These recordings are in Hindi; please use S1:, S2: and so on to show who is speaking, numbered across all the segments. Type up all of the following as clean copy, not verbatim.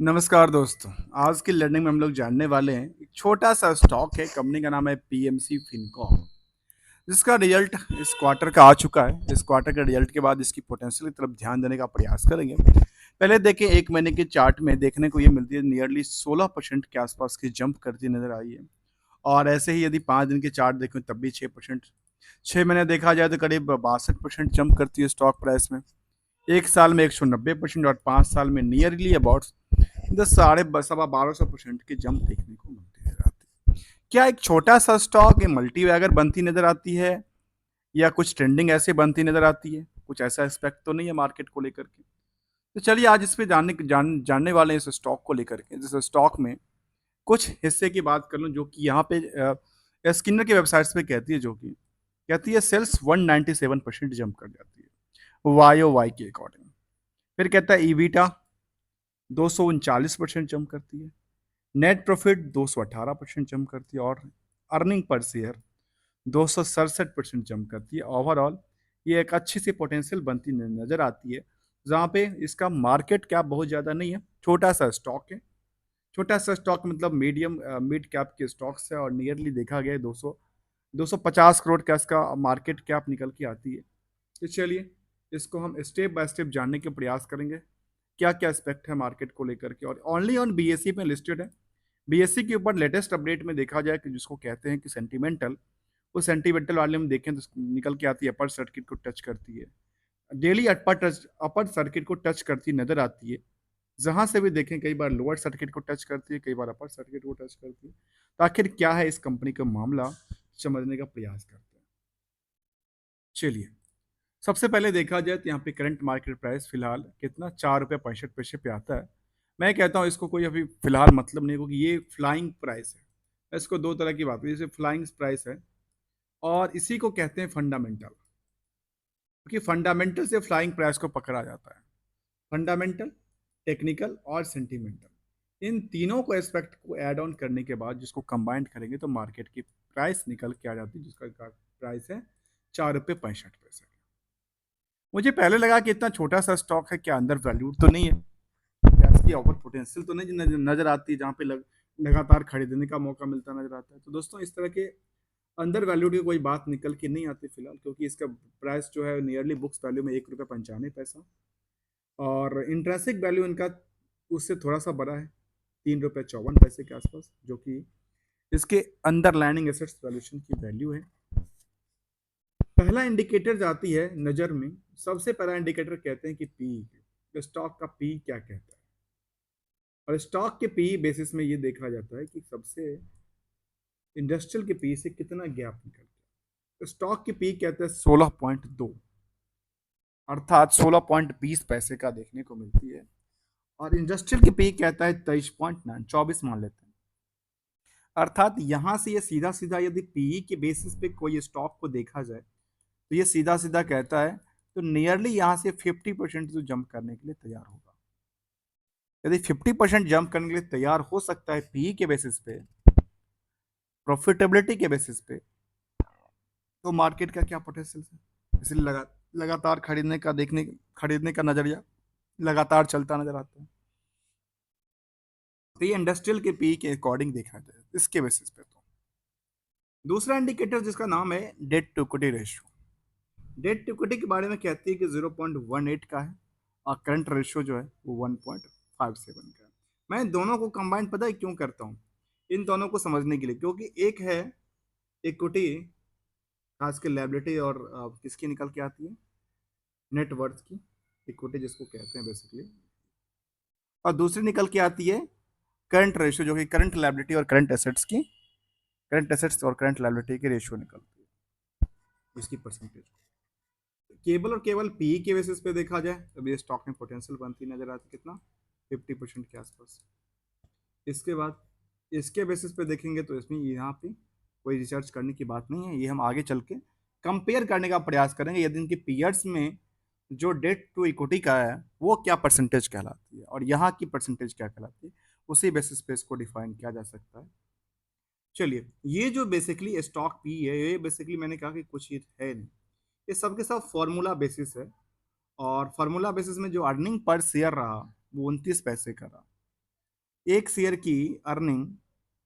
S1: नमस्कार दोस्तों। आज की लर्निंग में हम लोग जानने वाले हैं एक छोटा सा स्टॉक है। कंपनी का नाम है पीएमसी फिनकॉर्प, जिसका रिजल्ट इस क्वार्टर का आ चुका है। इस क्वार्टर के रिजल्ट के बाद इसकी पोटेंशियल की तरफ ध्यान देने का प्रयास करेंगे। पहले देखें, एक महीने के चार्ट में देखने को ये मिलती है नियरली 16% के आसपास की जंप करती नजर आई है। और ऐसे ही यदि 5 दिन के चार्ट देखें तब भी 6%, 6 महीने देखा जाए तो करीब 62% जंप करती है स्टॉक प्राइस में। एक साल में 190% और 5 साल में नियरली अबाउट दस साढ़े सवा 1200% की जंप देखने को मिलती है। क्या एक छोटा सा स्टॉक मल्टी वैगर बनती नजर आती है, या कुछ ट्रेंडिंग ऐसे बनती नजर आती है? कुछ ऐसा एक्सपेक्ट तो नहीं है मार्केट को लेकर के। तो चलिए आज इस पे जानने वाले हैं इस स्टॉक को लेकर के। जिस स्टॉक में कुछ हिस्से की बात कर लूँ जो कि यहाँ पे स्किनर की वेबसाइट्स पे कहती है, जो कि कहती है सेल्स 197% जंप कर जाती है वाई ओ वाई के अकॉर्डिंग। फिर कहता है ईवीटा 239% जंप करती है, नेट प्रॉफिट 218% जंप करती है, और अर्निंग पर शेयर 267% जंप करती है। ओवरऑल ये एक अच्छी सी पोटेंशियल बनती नजर आती है, जहाँ पे इसका मार्केट कैप बहुत ज़्यादा नहीं है। छोटा सा स्टॉक है। छोटा सा स्टॉक मतलब मीडियम मिड कैप के स्टॉक्स है, और नियरली देखा गया है 250 करोड़ का इसका मार्केट कैप निकल के आती है। तो चलिए इसको हम स्टेप बाय स्टेप जानने के प्रयास करेंगे, क्या क्या एस्पेक्ट है मार्केट को लेकर के। और ओनली ऑन बीएसई में लिस्टेड है। बीएसई के ऊपर लेटेस्ट अपडेट में देखा जाए कि जिसको कहते हैं कि सेंटिमेंटल, उस सेंटिमेंटल वाले में देखें तो निकल के आती है, अपर सर्किट को टच करती है। डेली अपर सर्किट को टच करती नजर आती है। जहां से भी देखें कई बार लोअर सर्किट को टच करती है, कई बार अपर सर्किट को टच करती है। तो आखिर क्या है इस कंपनी का मामला, समझने का प्रयास करते हैं। चलिए सबसे पहले देखा जाए तो यहाँ पे करंट मार्केट प्राइस फिलहाल कितना, 4 रुपये 65 पैसे पे आता है। मैं कहता हूँ इसको कोई अभी फिलहाल मतलब नहीं, क्योंकि ये फ्लाइंग प्राइस है। इसको दो तरह की बात है, जैसे फ्लाइंग प्राइस है और इसी को कहते हैं फंडामेंटल, क्योंकि फंडामेंटल से फ्लाइंग प्राइस को पकड़ा जाता है। फंडामेंटल, टेक्निकल और सेंटिमेंटल, इन तीनों को एस्पेक्ट को ऐड ऑन करने के बाद जिसको कंबाइंड करेंगे तो मार्केट की प्राइस निकल के आ जाती है, जिसका प्राइस है 4 रुपये 65 पैसे। मुझे पहले लगा कि इतना छोटा सा स्टॉक है, क्या अंदर वैल्यूड तो नहीं है, क्या इसकी ओवर पोटेंशियल तो नहीं नजर आती, जहाँ पे लगातार खरीदने का मौका मिलता नजर आता है। तो दोस्तों इस तरह के अंदर वैल्यूड की कोई बात निकल के नहीं आती फिलहाल, क्योंकि इसका प्राइस जो है नियरली बुक्स वैल्यू में 1 रुपये 95 पैसा, और इंट्रेंसिक वैल्यू इनका उससे थोड़ा सा बड़ा है, 3 रुपये 54 पैसे के आसपास, जो कि इसके अंडरलाइनिंग एसेट्स वैल्यूएशन की वैल्यू है। पहला इंडिकेटर जाती है नजर में, सबसे पहला इंडिकेटर कहते हैं कि पी, स्टॉक का पी क्या कहता है। और स्टॉक के पी बेसिस में ये देखा जाता है कि सबसे इंडस्ट्रियल के पी से कितना गैप निकलता है। तो स्टॉक के पी कहते हैं 16.2, अर्थात 16.20 पैसे का देखने को मिलती है। और इंडस्ट्रियल के पी कहता है 23.9, 24 मान लेते हैं। अर्थात यहां से ये सीधा सीधा यदि पीई के बेसिस पे कोई स्टॉक को देखा जाए तो ये सीधा सीधा कहता है तो नियरली यहाँ से 50% जो जंप करने के लिए तैयार होगा। यदि 50% जंप करने के लिए तैयार हो सकता है पीई के बेसिस पे, प्रॉफिटेबिलिटी के बेसिस पे, तो मार्केट का क्या पोटेंशियल है। इसलिए लगातार खरीदने का नजरिया लगातार चलता नजर आता है। तो ये इंडस्ट्रियल के पी के अकॉर्डिंग देखा जाए इसके बेसिस पे। तो दूसरा इंडिकेटर जिसका नाम है debt to equity ratio, debt to equity के बारे में कहती है कि 0.18 का है, और करंट रेशियो जो है वो 1.57 का है। मैं दोनों को कंबाइन पता है क्यों करता हूँ, इन दोनों को समझने के लिए, क्योंकि एक है इक्विटी, खासकर लायबिलिटी और किसकी निकल के आती है, नेटवर्थ की इक्विटी जिसको कहते हैं बेसिकली, और दूसरी निकल के आती है करंट रेशियो, जो कि करंट लायबिलिटी और करंट एसेट्स और करंट लायबिलिटी की रेशियो निकलती है, इसकी परसेंटेज। केवल और केवल पी के बेसिस पे देखा जाए तो ये स्टॉक में पोटेंशियल बनती नजर आती कितना, 50% के आसपास। इसके बाद इसके बेसिस पे देखेंगे तो इसमें यहाँ पे कोई रिसर्च करने की बात नहीं है, ये हम आगे चल के कंपेयर करने का प्रयास करेंगे यदि इनके पीयर्स में जो डेट टू इक्विटी का है वो क्या परसेंटेज कहलाती है और यहाँ की परसेंटेज क्या कहलाती है, उसी बेसिस पे इसको डिफाइन किया जा सकता है। चलिए ये जो बेसिकली स्टॉक पी है, ये बेसिकली मैंने कहा कि कुछ ही है नहीं, ये सबके सब फॉर्मूला बेसिस है। और फार्मूला बेसिस में जो अर्निंग पर शेयर रहा वो 29 पैसे का रहा। एक शेयर की अर्निंग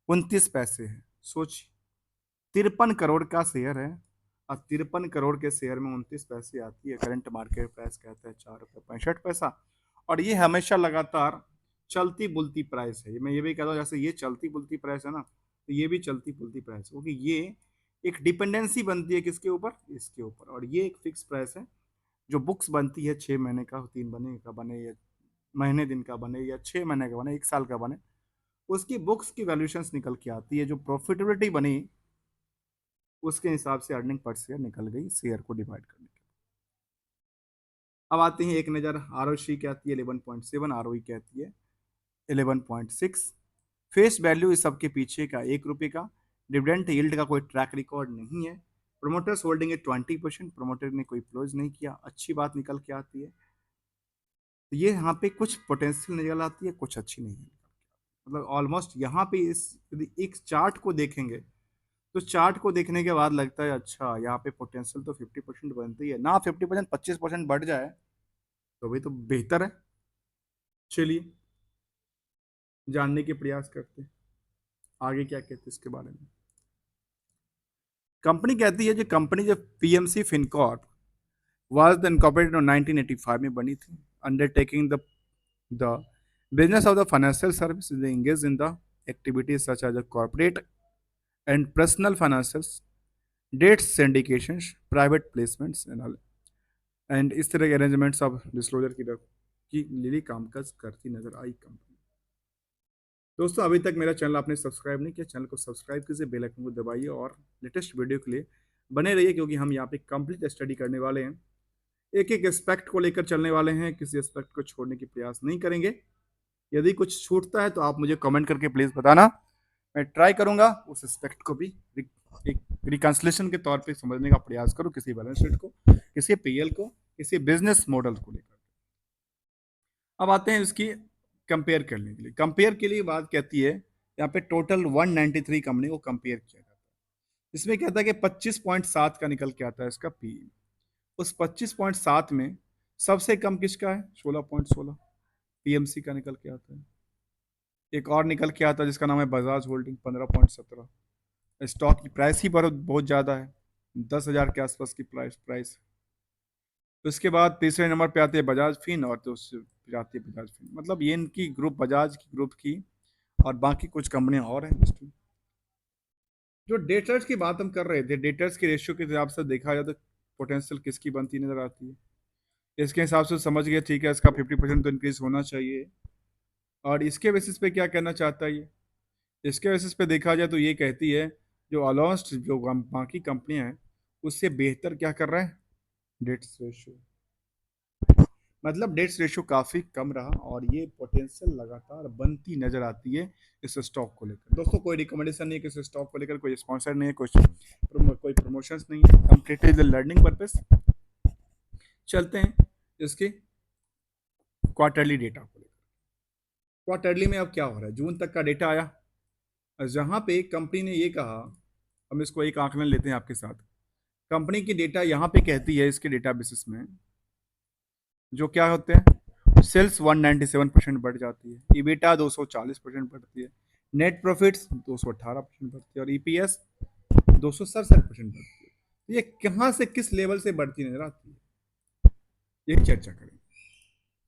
S1: 29 पैसे है। सोच, 53 करोड़ का शेयर है और 53 करोड़ के शेयर में 29 पैसे आती है। करंट मार्केट प्राइस कहता है 4 रुपये 65 पैसा। और ये हमेशा लगातार चलती बुलती प्राइस है। मैं ये भी कहता हूँ, जैसे ये चलती बुलती प्राइस है ना, तो ये भी चलती बुलती प्राइस है, क्योंकि ये एक डिपेंडेंसी बनती है किसके ऊपर, इसके ऊपर। और ये एक फिक्स प्राइस है। जो बुक्स बनती है 6 महीने का, 3 महीने का बने, या महीने दिन का बने, या 6 महीने का बने, 1 साल का बने, उसकी बुक्स की वैल्यूएशंस निकल के आती है। जो प्रॉफिटेबिलिटी बनी उसके हिसाब से अर्निंग पर शेयर निकल गई, शेयर को डिवाइड करने के। अब आते हैं एक नज़र, आरओसी कहती है 11.7, आरओई कहती है 11.6। फेस वैल्यू इस सबके पीछे का 1 रुपये का। डिविडेंड यील्ड का कोई ट्रैक रिकॉर्ड नहीं है। प्रोमोटर्स होल्डिंग है 20%। प्रोमोटर ने कोई क्लोज नहीं किया, अच्छी बात निकल के आती है। तो ये यहाँ पे कुछ पोटेंशियल निकल आती है, कुछ अच्छी नहीं है। मतलब ऑलमोस्ट यहाँ पे इस यदि एक चार्ट को देखेंगे, तो चार्ट को देखने के बाद लगता है अच्छा यहाँ पे पोटेंशियल तो 50% बनती है ना। 50%, 25% बढ़ जाए तो भी तो बेहतर है। चलिए जानने के प्रयास करते हैं आगे क्या कहते हैं इसके बारे में। कंपनी कहती है, जो कंपनी जो PMC Fincorp was the incorporated 1985 में बनी थी। Undertaking the business of the financial service, they engage in the activities such as the corporate and personal financials, debts syndications, private placements and all, and इस तरह के अरेंजमेंट्स ऑफ डिस्क्लोजर की लिली कामकाज करती नजर आई कंपनी। दोस्तों, अभी तक मेरा चैनल आपने सब्सक्राइब नहीं किया, चैनल को सब्सक्राइब कीजिए, बेल आइकन को दबाइए और लेटेस्ट वीडियो के लिए बने रहिए, क्योंकि हम यहाँ पे कंप्लीट स्टडी करने वाले हैं। एक एक एस्पेक्ट को लेकर चलने वाले हैं, किसी एस्पेक्ट को छोड़ने की प्रयास नहीं करेंगे। यदि कुछ छूटता है तो आप मुझे कमेंट करके प्लीज़ बताना। मैं ट्राई करूंगा उस एस्पेक्ट को भी एक रिकन्सलेशन के तौर पे समझने का प्रयास करूं, किसी बैलेंस शीट को, किसी पीएल को, किसी बिजनेस मॉडल को लेकर। अब आते हैं इसकी कंपेयर करने के लिए। कंपेयर के लिए बात कहती है, यहाँ पे टोटल 193 कंपनी को कंपेयर किया जाता है। इसमें कहता है कि 25.7 का निकल के आता है इसका पी। उस 25.7 में सबसे कम किसका है? 16.16 पीएमसी का निकल के आता है। एक और निकल के आता है जिसका नाम है बजाज होल्डिंग, 15.17। स्टॉक की प्राइस ही बहुत बहुत ज़्यादा है, 10,000 के आसपास की प्राइस। तो इसके बाद तीसरे नंबर पे आती है बजाज फिन, और तो फिर आती है बजाज फिन। मतलब ये इनकी ग्रुप, बजाज की ग्रुप की, और बाकी कुछ कंपनियां और हैं इसकी। जो डेटर्स की बात हम कर रहे थे, डेटर्स के रेशियो के हिसाब से देखा जाए तो पोटेंशियल किसकी बनती नजर आती है। इसके हिसाब से समझ गए, ठीक है, इसका 50% तो इंक्रीज होना चाहिए। और इसके बेसिस पे क्या कहना चाहता है ये? इसके बेसिस पे देखा जाए तो ये कहती है, जो अलाउंस्ड जो बाकी कंपनियां हैं उससे बेहतर क्या कर रहा है डेट्स रेशियो। मतलब डेट्स रेशियो काफ़ी कम रहा, और ये पोटेंशियल लगातार बनती नजर आती है इस स्टॉक को लेकर। दोस्तों, कोई रिकमेंडेशन नहीं है कि इस स्टॉक को लेकर, कोई स्पॉन्सर नहीं है, कोई प्रमोशंस नहीं है, कंप्लीटली लर्निंग पर्पस। चलते हैं इसके क्वार्टरली डेटा को लेकर। क्वार्टरली में अब क्या हो रहा है? जून तक का डेटा आया, जहां पे कंपनी ने ये कहा, हम इसको एक आंकलन लेते हैं आपके साथ। कंपनी की डेटा यहाँ पे कहती है, इसके डेटा बेसिस में जो क्या होते हैं, सेल्स 197% बढ़ जाती है, ईबीटा 240% बढ़ती है, नेट प्रॉफिट्स 218% बढ़ती है, और ईपीएस 267% बढ़ती है। तो ये कहाँ से, किस लेवल से बढ़ती नजर आती है, ये चर्चा करें।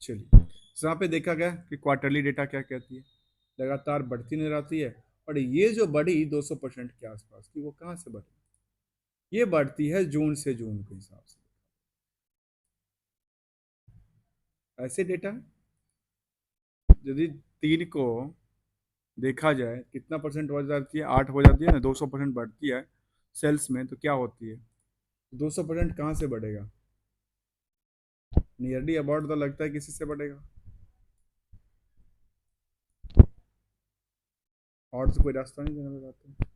S1: चलिए, यहाँ पे देखा गया कि क्वार्टरली डेटा क्या कहती है, लगातार बढ़ती नजर आती है। और ये जो बढ़ी 200% के आसपास की, वो कहाँ से बढ़ी? ये बढ़ती है जून से जून के हिसाब से। ऐसे डेटा है, यदि 3 को देखा जाए कितना परसेंट बढ़ जाती है, 8 हो जाती है ना, 200% बढ़ती है सेल्स में, तो क्या होती है? 200% कहाँ से बढ़ेगा? नियरली अबाउट तो लगता है किसी से बढ़ेगा, और तो कोई रास्ता नहीं देना लगाते हैं।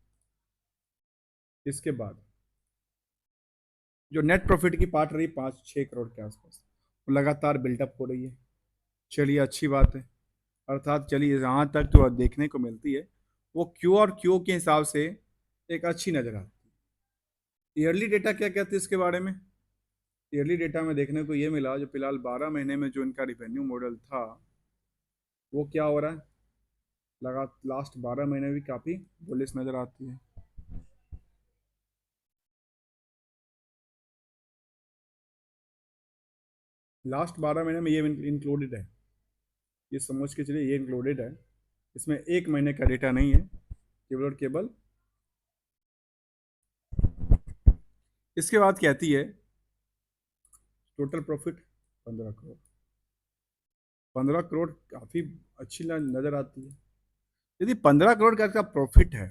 S1: इसके बाद जो नेट प्रॉफिट की पार्ट रही 5-6 करोड़ के आसपास, वो लगातार बिल्डअप हो रही है। चलिए, अच्छी बात है। अर्थात चलिए, जहाँ तक तो देखने को मिलती है, वो क्यू और क्यू के हिसाब से एक अच्छी नजर आती है। ईयरली डेटा क्या कहते हैं इसके बारे में? ईयरली डेटा में देखने को ये मिला, जो फिलहाल 12 महीने में जो इनका रिवेन्यू मॉडल था, वो क्या हो रहा है? लगा लास्ट 12 महीने भी काफ़ी बुलिश नज़र आती है। लास्ट 12 महीने में ये इंक्लूडेड है, ये समझ के चलिए ये इंक्लूडेड है, इसमें 1 महीने का डेटा नहीं है, केवल और केवल। इसके बाद कहती है टोटल प्रॉफिट 15 करोड़। 15 करोड़ काफ़ी अच्छी नज़र आती है। यदि 15 करोड़ का इसका प्रॉफिट है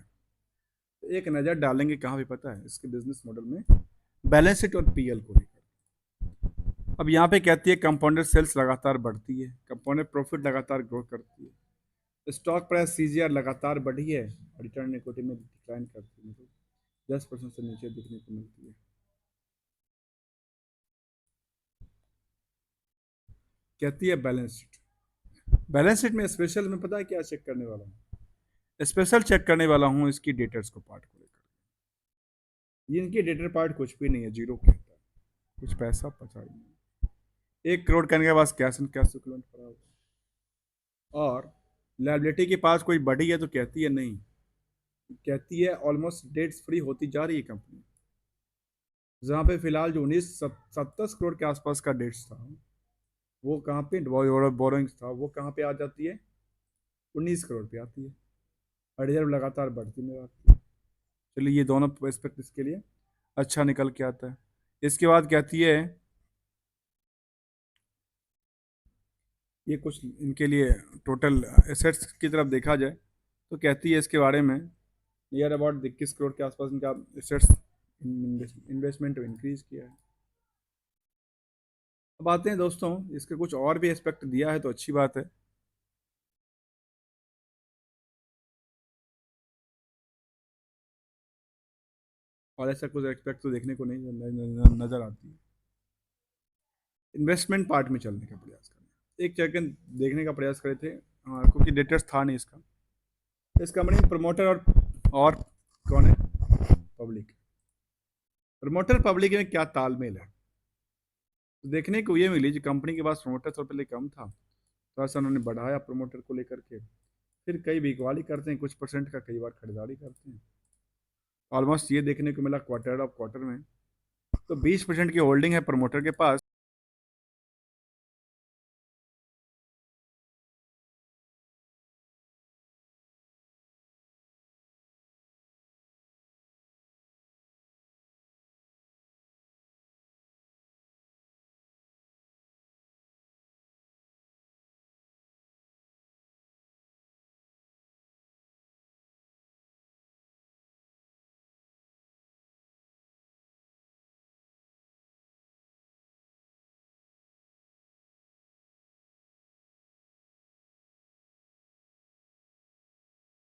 S1: तो एक नज़र डालेंगे कहाँ पे पता है, इसके बिजनेस मॉडल में बैलेंस शीट और पीएल को लेकर। अब यहाँ पे कहती है कंपाउंडेड सेल्स लगातार बढ़ती है, कंपाउंडेड प्रॉफिट लगातार ग्रो करती है, स्टॉक प्राइस सीजीआर लगातार बढ़ी है, रिटर्न इक्विटी में डिक्लाइन करती है, मतलब 10% से नीचे दिखने को मिलती है। कहती है बैलेंस शीट। बैलेंस शीट में स्पेशल में पता है क्या चेक करने वाला हूँ, स्पेशल चेक करने वाला हूँ इसकी डेटर्स को पार्ट को लेकर। ये इनकी डेटर पार्ट कुछ भी नहीं है, जीरो कहता है, कुछ पैसा बचा ही नहीं। 1 करोड़ करने के बाद कैश एंड कैश इक्विवेलेंट पड़ा होगा, और लाइबिलिटी के पास कोई बढ़ी है तो कहती है नहीं, कहती है ऑलमोस्ट डेट्स फ्री होती जा रही है कंपनी। जहाँ पे फिलहाल जो 19-27 करोड़ के आसपास का डेट्स था, वो कहाँ पे बोरोइंग्स था, वो कहाँ पे आ जाती है, 19 करोड़ पे आती है, और रिजर्व लगातार बढ़ती नजर आती है। चलिए ये दोनों एस्पेक्ट इसके लिए अच्छा निकल के आता है। इसके बाद कहती है ये कुछ इनके लिए टोटल एसेट्स की तरफ देखा जाए तो कहती है इसके बारे में नियर अबाउट 21 करोड़ के आसपास इनका एसेट्स इन्वेस्टमेंट इंक्रीज किया है। अब आते हैं दोस्तों, इसके कुछ और भी एस्पेक्ट दिया है तो अच्छी बात है। और ऐसा कुछ एक्सपेक्ट तो देखने को नहीं नजर आती है। इन्वेस्टमेंट पार्ट में चलने का प्रयास करें, एक सेकंड देखने का प्रयास करे थे, हाँ क्योंकि डेटर्स था नहीं इसका। इस कंपनी में प्रमोटर और कौन है, पब्लिक। प्रमोटर पब्लिक में क्या तालमेल है, तो देखने को ये मिली जो कंपनी के पास प्रमोटर थोड़ा पहले कम था, थोड़ा सा उन्होंने बढ़ाया प्रमोटर को लेकर के, फिर कई बिकवाली करते हैं कुछ परसेंट का, कई बार खरीदारी करते हैं। ऑलमोस्ट ये देखने को मिला क्वार्टर ऑफ क्वार्टर में, तो 20% की होल्डिंग है प्रमोटर के पास,